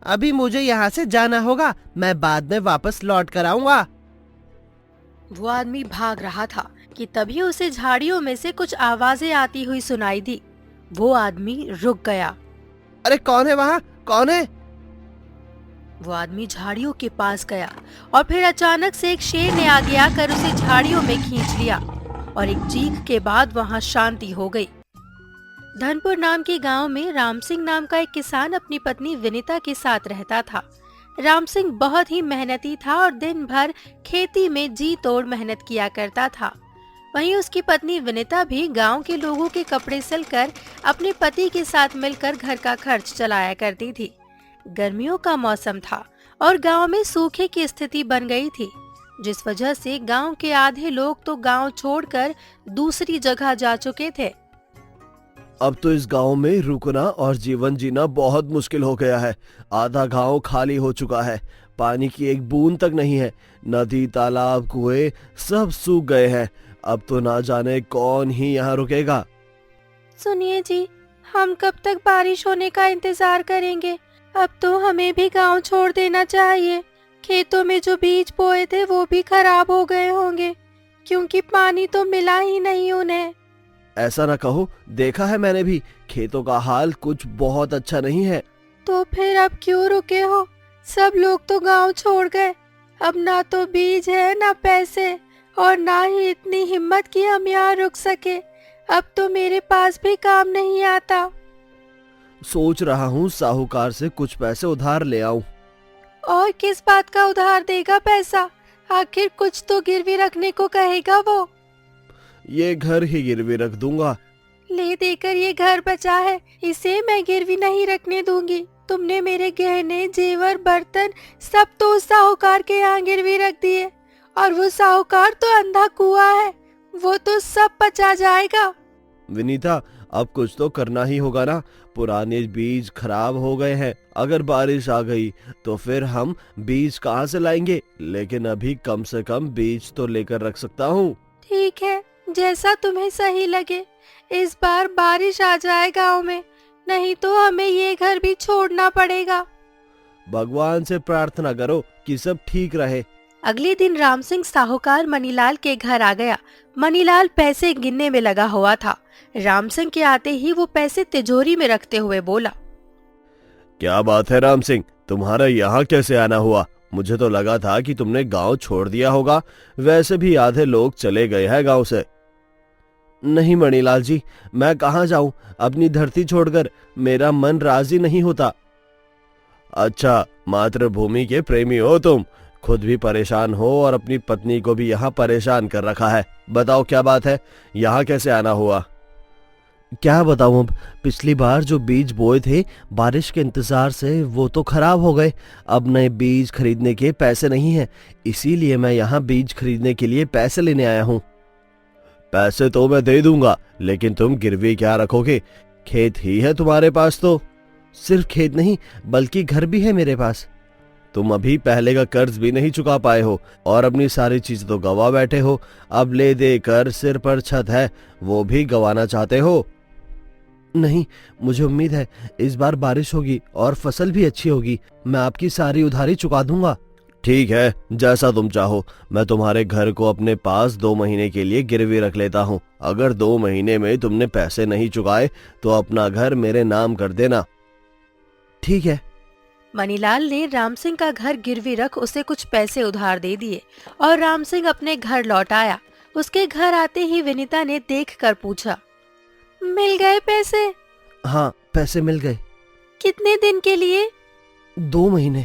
अभी मुझे यहाँ से जाना होगा, मैं बाद में वापस लौट कर आऊंगा। वो आदमी भाग रहा था कि तभी उसे झाड़ियों में से कुछ आवाजें आती हुई सुनाई दी। वो आदमी रुक गया। अरे कौन है वहाँ, कौन है? वो आदमी झाड़ियों के पास गया और फिर अचानक से एक शेर ने आगे आकर उसे झाड़ियों में खींच लिया और एक चीख के बाद वहाँ शांति हो गई। धनपुर नाम के गांव में राम सिंह नाम का एक किसान अपनी पत्नी विनीता के साथ रहता था। राम सिंह बहुत ही मेहनती था और दिन भर खेती में जी तोड़ मेहनत किया करता था। वहीं उसकी पत्नी विनीता भी गांव के लोगों के कपड़े सिलकर अपने पति के साथ मिलकर घर का खर्च चलाया करती थी। गर्मियों का मौसम था और गांव में सूखे की स्थिति बन गई थी, जिस वजह से गांव के आधे लोग तो गांव छोड़कर दूसरी जगह जा चुके थे। अब तो इस गांव में रुकना और जीवन जीना बहुत मुश्किल हो गया है। आधा गांव खाली हो चुका है, पानी की एक बूंद तक नहीं है। नदी, तालाब, कुएं सब सूख गए हैं। अब तो ना जाने कौन ही यहाँ रुकेगा। सुनिए जी, हम कब तक बारिश होने का इंतजार करेंगे? अब तो हमें भी गांव छोड़ देना चाहिए। खेतों में जो बीज बोए थे वो भी खराब हो गए होंगे, क्योंकि पानी तो मिला ही नहीं उन्हें। ऐसा ना कहो, देखा है मैंने भी, खेतों का हाल कुछ बहुत अच्छा नहीं है। तो फिर अब क्यों रुके हो? सब लोग तो गांव छोड़ गए। अब ना तो बीज है, ना पैसे, और ना ही इतनी हिम्मत कि हम यहाँ रुक सके। अब तो मेरे पास भी काम नहीं आता। सोच रहा हूँ साहूकार से कुछ पैसे उधार ले आऊं। और किस बात का उधार देगा पैसा? आखिर कुछ तो गिरवी रखने को कहेगा वो। ये घर ही गिरवी रख दूंगा। ले देकर ये घर बचा है, इसे मैं गिरवी नहीं रखने दूंगी। तुमने मेरे गहने, जेवर, बर्तन सब तो उस साहूकार के यहाँ गिरवी रख दिए, और वो साहूकार तो अंधा कुआं है, वो तो सब बचा जाएगा। विनीता, अब कुछ तो करना ही होगा ना। पुराने बीज खराब हो गए हैं, अगर बारिश आ गई तो फिर हम बीज कहाँ से लाएंगे? लेकिन अभी कम से कम बीज तो लेकर रख सकता हूँ। ठीक है, जैसा तुम्हें सही लगे। इस बार बारिश आ जाए गांव में, नहीं तो हमें ये घर भी छोड़ना पड़ेगा। भगवान से प्रार्थना करो कि सब ठीक रहे। अगले दिन राम सिंह साहूकार मनीलाल के घर आ गया। मनीलाल पैसे गिनने में लगा हुआ था। राम सिंह के आते ही वो पैसे तिजोरी में रखते हुए बोला, क्या बात है राम सिंह, तुम्हारा यहाँ कैसे आना हुआ? मुझे तो लगा था कि तुमने गांव छोड़ दिया होगा। वैसे भी आधे लोग चले गए हैं गांव से। नहीं मणिलाल जी, मैं कहाँ जाऊं अपनी धरती छोड़कर, मेरा मन राजी नहीं होता। अच्छा, मातृभूमि के प्रेमी हो तुम, खुद भी परेशान हो और अपनी पत्नी को भी यहाँ परेशान कर रखा है। बताओ क्या बात है, यहाँ कैसे आना हुआ? क्या बताऊं, अब पिछली बार जो बीज बोए थे बारिश के इंतजार से वो तो खराब हो गए। अब नए बीज खरीदने के पैसे नहीं हैं, इसीलिए मैं यहाँ बीज खरीदने के लिए पैसे लेने आया हूँ। पैसे तो मैं दे दूंगा, लेकिन तुम गिरवी क्या रखोगे? खेत ही है तुम्हारे पास तो। सिर्फ खेत नहीं बल्कि घर भी है मेरे पास। तुम अभी पहले का कर्ज भी नहीं चुका पाए हो और अपनी सारी चीज तो गवा बैठे हो। अब ले दे कर सिर पर छत है वो भी गवाना चाहते हो? नहीं, मुझे उम्मीद है इस बार बारिश होगी और फसल भी अच्छी होगी। मैं आपकी सारी उधारी चुका दूंगा। ठीक है, जैसा तुम चाहो। मैं तुम्हारे घर को अपने पास 2 महीने के लिए गिरवी रख लेता हूँ। अगर 2 महीने में तुमने पैसे नहीं चुकाए तो अपना घर मेरे नाम कर देना। ठीक है। मनीलाल ने राम सिंह का घर गिरवी रख उसे कुछ पैसे उधार दे दिए और राम सिंह अपने घर लौट आया। उसके घर आते ही विनीता ने देखकर पूछा, मिल गए पैसे? हाँ, पैसे मिल गए। कितने दिन के लिए? 2 महीने।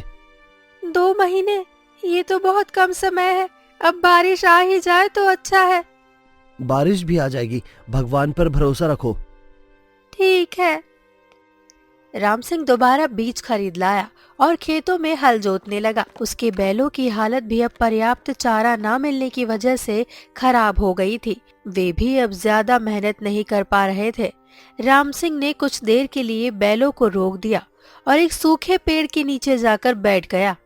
2 महीने? ये तो बहुत कम समय है। अब बारिश आ ही जाए तो अच्छा है। बारिश भी आ जाएगी, भगवान पर भरोसा रखो। ठीक है। राम सिंह दोबारा बीज खरीद लाया और खेतों में हल जोतने लगा। उसके बैलों की हालत भी अब पर्याप्त चारा न मिलने की वजह से खराब हो गई थी। वे भी अब ज्यादा मेहनत नहीं कर पा रहे थे। राम सिंह ने कुछ देर के लिए बैलों को रोक दिया और एक सूखे पेड़ के नीचे जाकर बैठ गया।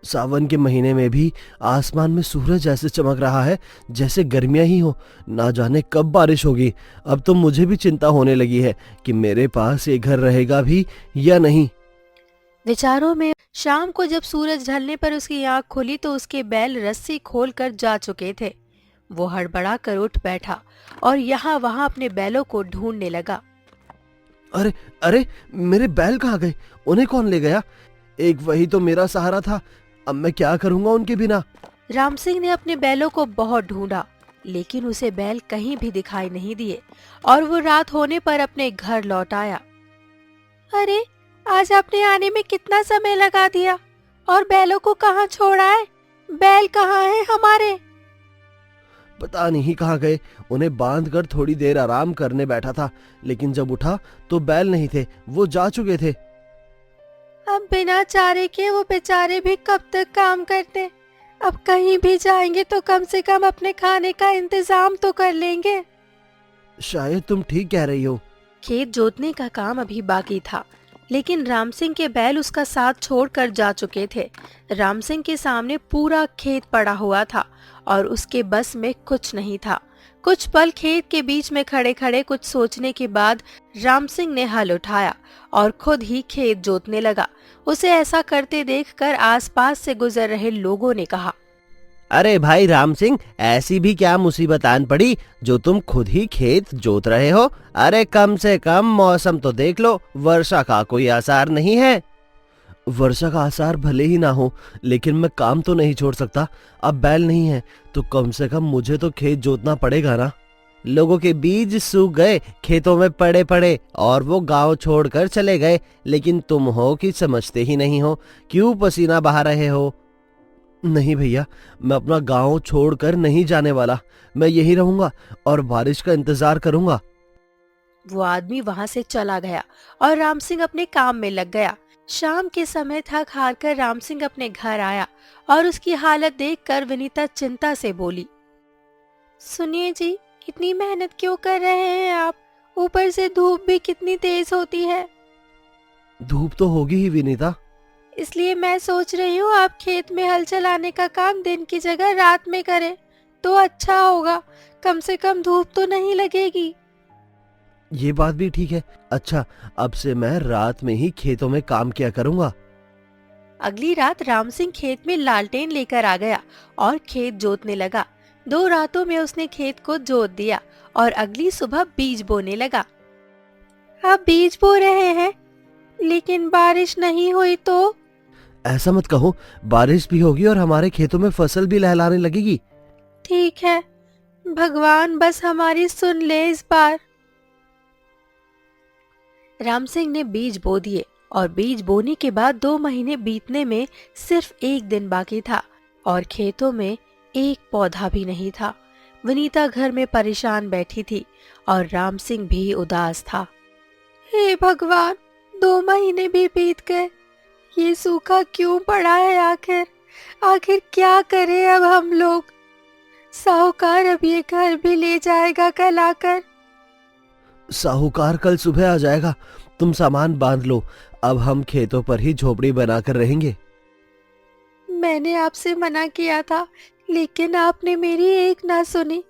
सावन के महीने में भी आसमान में सूरज ऐसे चमक रहा है जैसे गर्मियां ही हो। ना जाने कब बारिश होगी। अब तो मुझे भी चिंता होने लगी है कि मेरे पास ये घर रहेगा भी या नहीं। विचारों में शाम को जब सूरज ढलने पर उसकी आंख खुली तो उसके बैल रस्सी खोलकर जा चुके थे। वो हड़बड़ा कर उठ बैठा और यहाँ वहाँ अपने बैलों को ढूंढने लगा। अरे अरे, मेरे बैल कहाँ गए? उन्हें कौन ले गया? एक वही तो मेरा सहारा था। अब मैं क्या करूंगा उनके बिना? राम सिंह ने अपने बैलों को बहुत ढूंढा, लेकिन उसे बैल कहीं भी दिखाई नहीं दिए और वो रात होने पर अपने घर लौट आया। अरे, आज आपने आने में कितना समय लगा दिया और बैलों को कहाँ छोड़ा है? बैल कहाँ हैं हमारे? पता नहीं कहाँ गए। उन्हें बांध कर थोड़ी देर आराम करने बैठा था, लेकिन जब उठा तो बैल नहीं थे, वो जा चुके थे। अब बिना चारे के वो बेचारे भी कब तक काम करते? अब कहीं भी जाएंगे तो कम से कम अपने खाने का इंतजाम तो कर लेंगे। शायद तुम ठीक कह रही हो। खेत जोतने का काम अभी बाकी था, लेकिन राम सिंह के बैल उसका साथ छोड़कर जा चुके थे। राम सिंह के सामने पूरा खेत पड़ा हुआ था और उसके बस में कुछ नहीं था। कुछ पल खेत के बीच में खड़े खड़े कुछ सोचने के बाद राम सिंह ने हल उठाया और खुद ही खेत जोतने लगा। उसे ऐसा करते देखकर आसपास से गुजर रहे लोगों ने कहा, अरे भाई राम सिंह, ऐसी भी क्या मुसीबत आन पड़ी जो तुम खुद ही खेत जोत रहे हो? अरे कम से कम मौसम तो देख लो, वर्षा का कोई आसार नहीं है। वर्षा का आसार भले ही ना हो, लेकिन मैं काम तो नहीं छोड़ सकता। अब बैल नहीं है तो कम से कम मुझे तो खेत जोतना पड़ेगा ना। लोगों के बीज सूख गए, खेतों में पड़े पड़े, और वो गांव छोड़कर चले गए, लेकिन तुम हो कि समझते ही नहीं हो। क्यों पसीना बहा रहे हो? नहीं भैया, मैं अपना गांव छोड़कर नहीं जाने वाला। मैं यही रहूंगा और बारिश का इंतजार करूंगा। वो आदमी वहां से चला गया और राम सिंह अपने काम में लग गया। शाम के समय थक हार कर राम सिंह अपने घर आया और उसकी हालत देखकर विनीता चिंता से बोली, सुनिए जी, इतनी मेहनत क्यों कर रहे हैं आप? ऊपर से धूप भी कितनी तेज होती है। धूप तो होगी ही विनीता। इसलिए मैं सोच रही हूँ आप खेत में हल चलाने का काम दिन की जगह रात में करें तो अच्छा होगा। कम से कम धूप तो नहीं लगेगी। ये बात भी ठीक है। अच्छा, अब से मैं रात में ही खेतों में काम किया करूंगा। अगली रात राम सिंह खेत में लालटेन लेकर आ गया और खेत जोतने लगा। 2 रातों में उसने खेत को जोत दिया और अगली सुबह बीज बोने लगा। आप बीज बो रहे हैं, लेकिन बारिश नहीं हुई तो? ऐसा मत कहो, बारिश भी होगी और हमारे खेतों में फसल भी लहलाने लगेगी। ठीक है, भगवान बस हमारी सुन ले इस बार। राम सिंह ने बीज बो दिए और बीज बोने के बाद 2 महीने बीतने में सिर्फ 1 दिन बाकी था और खेतों में एक पौधा भी नहीं था। विनीता घर में परेशान बैठी थी और राम सिंह भी उदास था। हे भगवान, 2 महीने भी बीत गए, ये सूखा क्यों पड़ा है? आखिर क्या करें अब हम लोग? साहूकार अब ये घर भी ले जाएगा कल आकर। साहूकार कल सुबह आ जाएगा। तुम सामान बांध लो, अब हम खेतों पर ही झोपड़ी बनाकर रहेंगे। मैंने आपसे मना किया था, लेकिन आपने मेरी एक ना सुनी।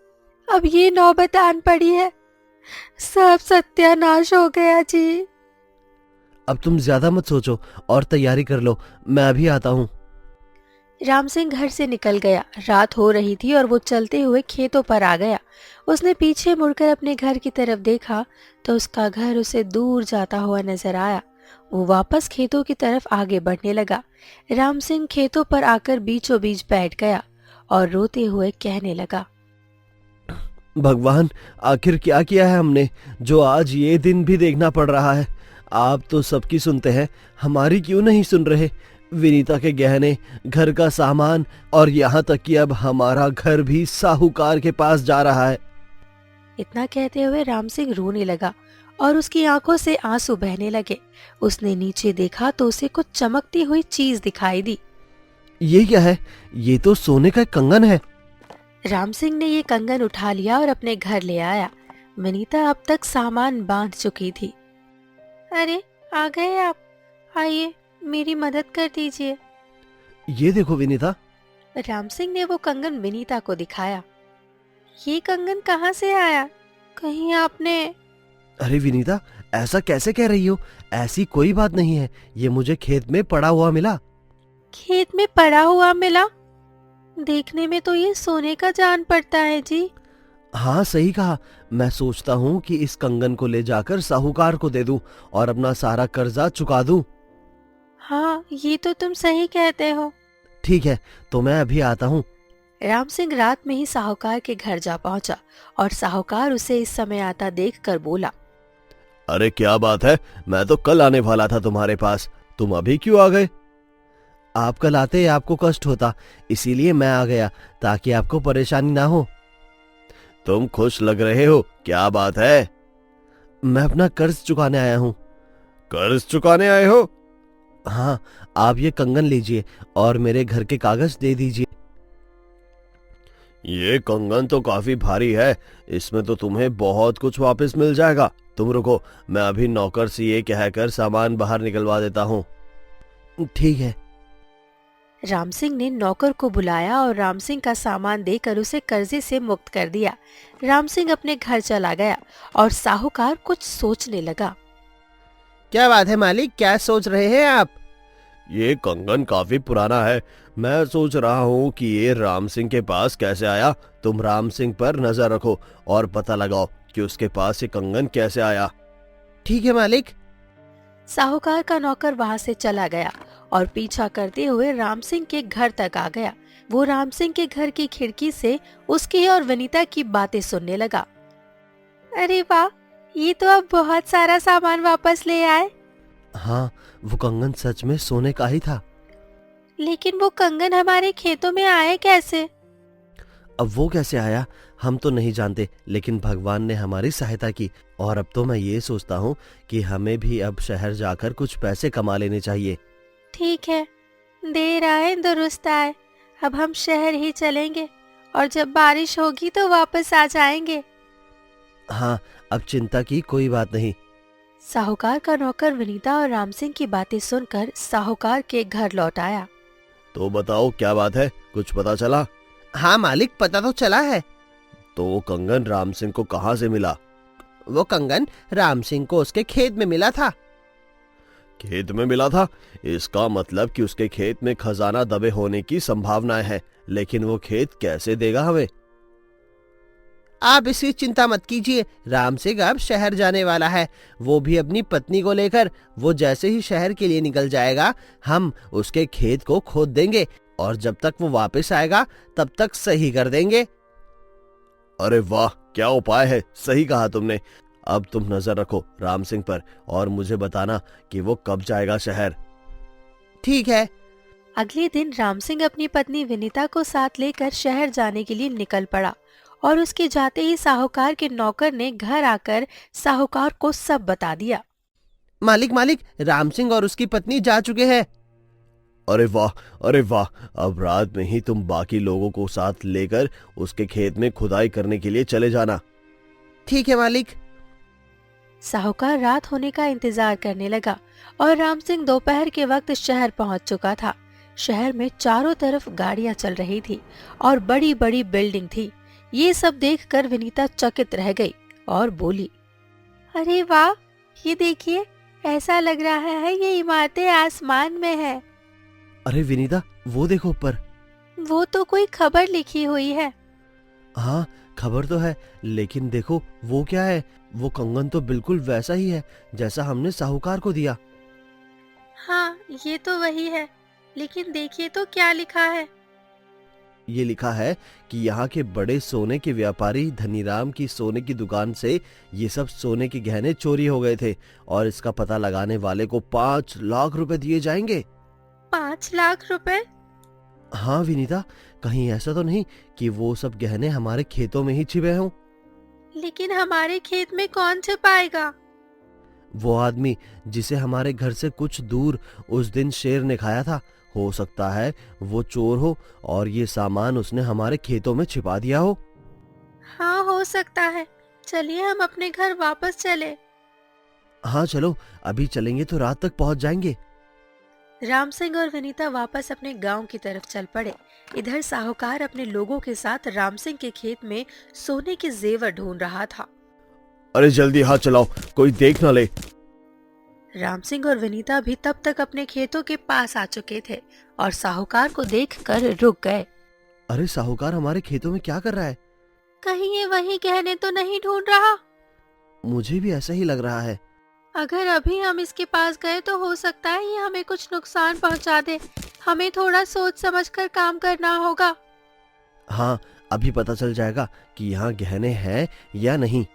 अब ये नौबत आन पड़ी है। सब सत्यानाश हो गया जी। अब तुम ज्यादा मत सोचो और तैयारी कर लो, मैं अभी आता हूँ। राम सिंह घर से निकल गया। रात हो रही थी और वो चलते हुए खेतों पर आ गया। उसने पीछे मुड़कर अपने घर की तरफ देखा तो उसका घर उसे दूर जाता हुआ नजर आया। वो वापस खेतों की तरफ आगे बढ़ने लगा। राम सिंह खेतों पर आकर बीचों बीच बैठ गया और रोते हुए कहने लगा, भगवान, आखिर क्या किया है हमने जो आज ये दिन भी देखना पड़ रहा है? आप तो सबकी सुनते हैं, हमारी क्यों नहीं सुन रहे? विनीता के गहने, घर का सामान, और यहाँ तक कि अब हमारा घर भी साहूकार के पास जा रहा है। इतना कहते हुए राम सिंह रोने लगा और उसकी आंखों से आंसू बहने लगे। उसने नीचे देखा तो उसे कुछ चमकती हुई चीज दिखाई दी। ये क्या है? ये तो सोने का एक कंगन है। राम सिंह ने ये कंगन उठा लिया और अपने घर ले आया। विनीता अब तक सामान बांध चुकी थी। अरे, आ गए आप? आइए, मेरी मदद कर दीजिए। ये देखो विनीता। राम सिंह ने वो कंगन विनीता को दिखाया। ये कंगन कहाँ से आया? कहीं आपने? अरे विनीता, ऐसा कैसे कह रही हो? ऐसी कोई बात नहीं है, ये मुझे खेत में पड़ा हुआ मिला। खेत में पड़ा हुआ मिला? देखने में तो ये सोने का जान पड़ता है जी। हाँ सही कहा। मैं सोचता हूँ कि इस कंगन को ले जाकर साहूकार को दे दूं और अपना सारा कर्जा चुका दूं। हाँ, ये तो तुम सही कहते हो। ठीक है, तो मैं अभी आता हूँ। राम सिंह रात में ही साहूकार के घर जा पहुंचा और साहूकार उसे इस समय आता देखकर बोला, अरे क्या बात है, मैं तो कल आने वाला था तुम्हारे पास, तुम अभी क्यों आ गए? आप कल आते आपको कष्ट होता, इसीलिए मैं आ गया ताकि आपको परेशानी ना हो। तुम खुश लग रहे हो, क्या बात है? मैं अपना कर्ज चुकाने आया हूँ। कर्ज चुकाने आए हो? हाँ, आप ये कंगन लीजिए और मेरे घर के कागज दे दीजिए। ये कंगन तो काफी भारी है, इसमें तो तुम्हें बहुत कुछ वापस मिल जाएगा। तुम रुको, मैं अभी नौकर से ये कहकर सामान बाहर निकलवा देता हूँ। ठीक है। राम सिंह ने नौकर को बुलाया और राम सिंह का सामान देकर उसे कर्जे से मुक्त कर दिया। राम सिंह अपने घर चला गया और साहूकार कुछ सोचने लगा। क्या बात है मालिक, क्या सोच रहे हैं आप? ये कंगन काफी पुराना है, मैं सोच रहा हूँ कि ये राम सिंह के पास कैसे आया। तुम राम सिंह पर नजर रखो और पता लगाओ कि उसके पास ये कंगन कैसे आया। ठीक है मालिक। साहूकार का नौकर वहां से चला गया और पीछा करते हुए राम सिंह के घर तक आ गया। वो राम सिंह के घर की खिड़की से उसकी और वनीता की बातें सुनने लगा। अरे वाह, ये तो अब बहुत सारा सामान वापस ले आए। हाँ, वो कंगन सच में सोने का ही था। लेकिन वो कंगन हमारे खेतों में आए कैसे? अब वो कैसे आया हम तो नहीं जानते, लेकिन भगवान ने हमारी सहायता की और अब तो मैं ये सोचता हूँ कि हमें भी अब शहर जाकर कुछ पैसे कमा लेने चाहिए। ठीक है, देर आए दुरुस्त आए। अब हम शहर ही चलेंगे और जब बारिश होगी तो वापस आ जाएंगे। हाँ, अब चिंता की कोई बात नहीं। साहूकार का नौकर वनीता और राम सिंह की बातें सुनकर साहूकार के घर लौट आया। तो बताओ क्या बात है, कुछ पता चला? हाँ मालिक, पता तो चला है। तो वो कंगन राम सिंह को कहाँ से मिला? वो कंगन राम सिंह को उसके खेत में मिला था। खेत में मिला था? इसका मतलब कि उसके खेत में खजाना दबे होने की संभावना है, लेकिन वो खेत कैसे देगा हमें? आप इसकी चिंता मत कीजिए, राम सिंह अब शहर जाने वाला है, वो भी अपनी पत्नी को लेकर। वो जैसे ही शहर के लिए निकल जाएगा, हम उसके खेत को खोद देंगे और जब तक वो वापस आएगा तब तक सही कर देंगे। अरे वाह, क्या उपाय है, सही कहा तुमने। अब तुम नजर रखो राम सिंह पर और मुझे बताना कि वो कब जाएगा शहर। ठीक है। अगले दिन राम सिंह अपनी पत्नी विनीता को साथ लेकर शहर जाने के लिए निकल पड़ा और उसके जाते ही साहूकार के नौकर ने घर आकर साहूकार को सब बता दिया। मालिक मालिक, राम सिंह और उसकी पत्नी जा चुके हैं। अरे वाह, अरे वाह, अब रात में ही तुम बाकी लोगों को साथ लेकर उसके खेत में खुदाई करने के लिए चले जाना। ठीक है मालिक। साहूकार रात होने का इंतजार करने लगा और राम सिंह दोपहर के वक्त शहर पहुंच चुका था। शहर में चारों तरफ गाड़ियां चल रही थी और बड़ी बड़ी बिल्डिंग थी। ये सब देखकर विनीता चकित रह गई और बोली, अरे वाह, ये देखिए, ऐसा लग रहा है ये इमारतें आसमान में है। अरे विनीता, वो देखो ऊपर। वो तो कोई खबर लिखी हुई है। हाँ, खबर तो है, लेकिन देखो वो क्या है? वो कंगन तो बिल्कुल वैसा ही है जैसा हमने साहूकार को दिया। हाँ, ये तो वही है, लेकिन देखिए तो क्या लिखा है। ये लिखा है कि यहाँ के बड़े सोने के व्यापारी धनीराम की सोने की दुकान से ये सब सोने के गहने चोरी हो गए थे और इसका पता लगाने वाले को 5 लाख रुपए दिए जाएंगे। 5 लाख रुपए? हाँ विनीता, कहीं ऐसा तो नहीं कि वो सब गहने हमारे खेतों में ही छिपे हों? लेकिन हमारे खेत में कौन छिपाएगा? वो आदमी जिसे हमारे घर से कुछ दूर उस दिन शेर ने खाया था, हो सकता है वो चोर हो और ये सामान उसने हमारे खेतों में छिपा दिया हो। हाँ, हो सकता है। चलिए हम अपने घर वापस चले। हाँ चलो, अभी चलेंगे तो रात तक पहुंच जाएंगे। राम सिंह और विनीता वापस अपने गांव की तरफ चल पड़े। इधर साहूकार अपने लोगों के साथ राम सिंह के खेत में सोने के जेवर ढूंढ रहा था। अरे जल्दी हाथ चलाओ, कोई देख ना ले। राम सिंह और विनीता भी तब तक अपने खेतों के पास आ चुके थे और साहूकार को देखकर रुक गए। अरे साहूकार हमारे खेतों में क्या कर रहा है? कहीं ये वही गहने तो नहीं ढूंढ रहा? मुझे भी ऐसा ही लग रहा है। अगर अभी हम इसके पास गए तो हो सकता है ये हमें कुछ नुकसान पहुंचा दे। हमें थोड़ा सोच समझकर काम करना होगा। हाँ, अभी पता चल जाएगा कि यहाँ गहने हैं या नहीं।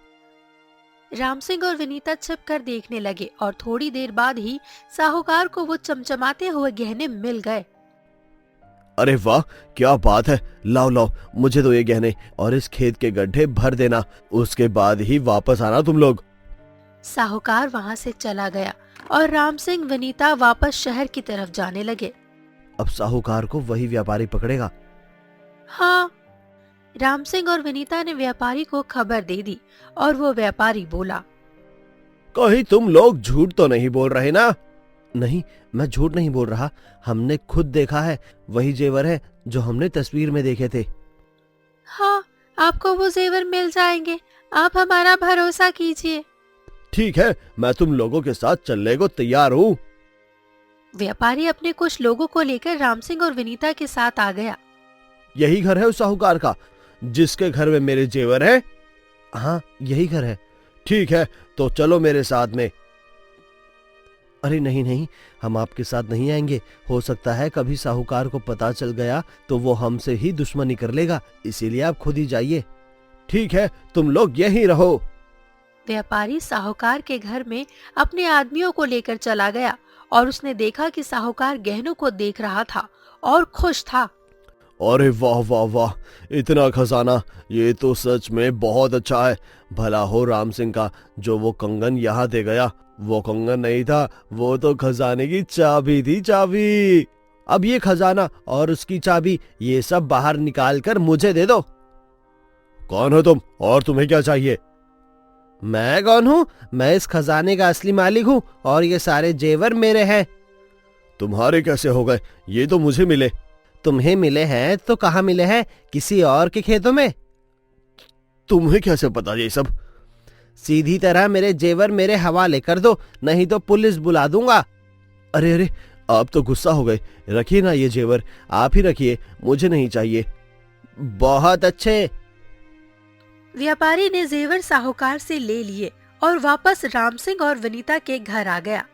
राम सिंह और विनीता छिप कर देखने लगे और थोड़ी देर बाद ही साहूकार को वो चमचमाते हुए गहने मिल गए। अरे वाह, क्या बात है। लाओ लाओ, मुझे तो ये गहने और इस खेत के गड्ढे भर देना, उसके बाद ही वापस आना तुम लोग। साहूकार वहां से चला गया और राम सिंह विनीता वापस शहर की तरफ जाने लगे। अब साहूकार को वही व्यापारी पकड़ेगा। हाँ, राम सिंह और विनीता ने व्यापारी को खबर दे दी और वो व्यापारी बोला, कहीं तुम लोग झूठ तो नहीं बोल रहे ना? नहीं, मैं झूठ नहीं बोल रहा। हमने खुद देखा है, वही जेवर है जो हमने तस्वीर में देखे थे। हाँ, आपको वो जेवर मिल जाएंगे, आप हमारा भरोसा कीजिए। ठीक है, मैं तुम लोगों के साथ चलने को तैयार हूँ। व्यापारी अपने कुछ लोगों को लेकर राम सिंह और विनीता के साथ आ गया। यही घर है उस साहूकार का जिसके घर में मेरे जेवर है? हाँ, यही घर है। ठीक है, तो चलो मेरे साथ में। अरे नहीं नहीं, हम आपके साथ नहीं आएंगे। हो सकता है कभी साहूकार को पता चल गया तो वो हमसे ही दुश्मनी कर लेगा, इसीलिए आप खुद ही जाइए। ठीक है, तुम लोग यहीं रहो। व्यापारी साहूकार के घर में अपने आदमियों को लेकर चला गया और उसने देखा कि साहूकार गहनों को देख रहा था और खुश था। अरे वाह वाह वाह, इतना खजाना, ये तो सच में बहुत अच्छा है। भला हो राम सिंह का जो वो कंगन यहाँ दे गया। वो कंगन नहीं था, वो तो खजाने की चाबी थी, चाबी। अब ये खजाना और उसकी चाबी, ये सब बाहर निकाल कर मुझे दे दो। कौन हो तुम और तुम्हें क्या चाहिए? मैं कौन हूँ? मैं इस खजाने का असली मालिक हूँ और ये सारे जेवर मेरे हैं। तुम्हारे कैसे हो गए? ये तो मुझे मिले। तुम्हें मिले हैं तो कहाँ मिले हैं? किसी और के खेतों में। तुम्हें कैसे पता ये सब? सीधी तरह मेरे जेवर मेरे हवाले कर दो, नहीं तो पुलिस बुला दूंगा। अरे अरे, आप तो गुस्सा हो गए। रखिए ना ये जेवर, आप ही रखिए, मुझे नहीं चाहिए। बहुत अच्छे। व्यापारी ने जेवर साहूकार से ले लिए और वापस राम सिंह और विनीता के घर आ गया।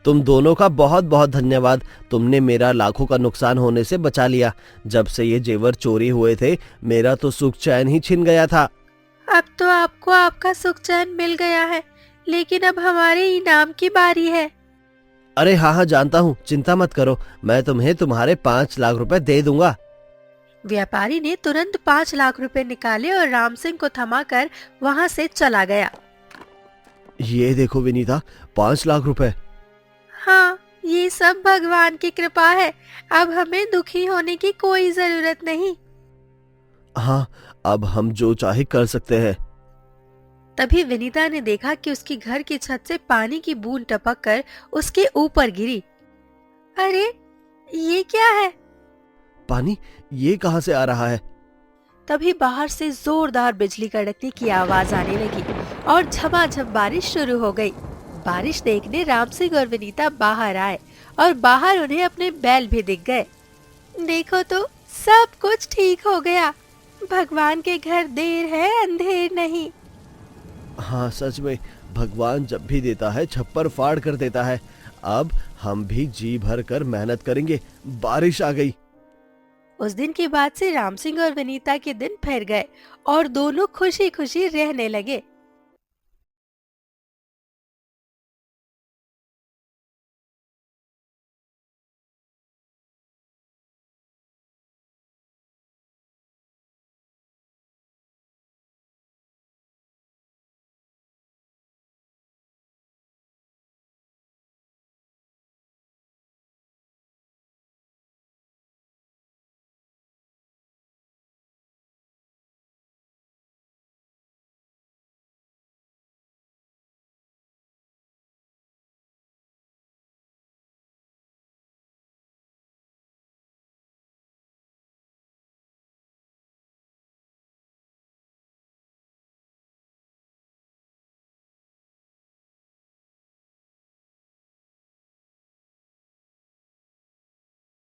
तुम दोनों का बहुत बहुत धन्यवाद। तुमने मेरा लाखों का नुकसान होने से बचा लिया। जब से ये जेवर चोरी हुए थे, मेरा तो सुख चैन ही छिन गया था। अब तो आपको आपका सुख चैन मिल गया है, लेकिन अब हमारे इनाम की बारी है। अरे हाँ हाँ, जानता हूँ, चिंता मत करो। मैं तुम्हें तुम्हारे 5 लाख रुपए दे दूंगा। व्यापारी ने तुरंत 5 लाख रुपए निकाले और राम सिंह को थमाकर वहाँ से चला गया। ये देखो विनीता, 5 लाख रुपए। हाँ, ये सब भगवान की कृपा है। अब हमें दुखी होने की कोई जरूरत नहीं। हाँ, अब हम जो चाहे कर सकते हैं। तभी विनीता ने देखा कि उसकी घर की छत से पानी की बूंद टपक कर उसके ऊपर गिरी। अरे, ये क्या है? पानी ये कहाँ से आ रहा है? तभी बाहर से जोरदार बिजली कड़कने की आवाज आने लगी और झमाझम बारिश शुरू हो गई। बारिश देखने राम सिंह और विनीता बाहर आए और बाहर उन्हें अपने बैल भी दिख गए। देखो तो, सब कुछ ठीक हो गया। भगवान के घर देर है अंधेर नहीं। हाँ सच में, भगवान जब भी देता है छप्पर फाड़ कर देता है। अब हम भी जी भर कर मेहनत करेंगे। बारिश आ गई। उस दिन के बाद से राम सिंह और विनीता के दिन फिर गए और दोनों खुशी खुशी रहने लगे।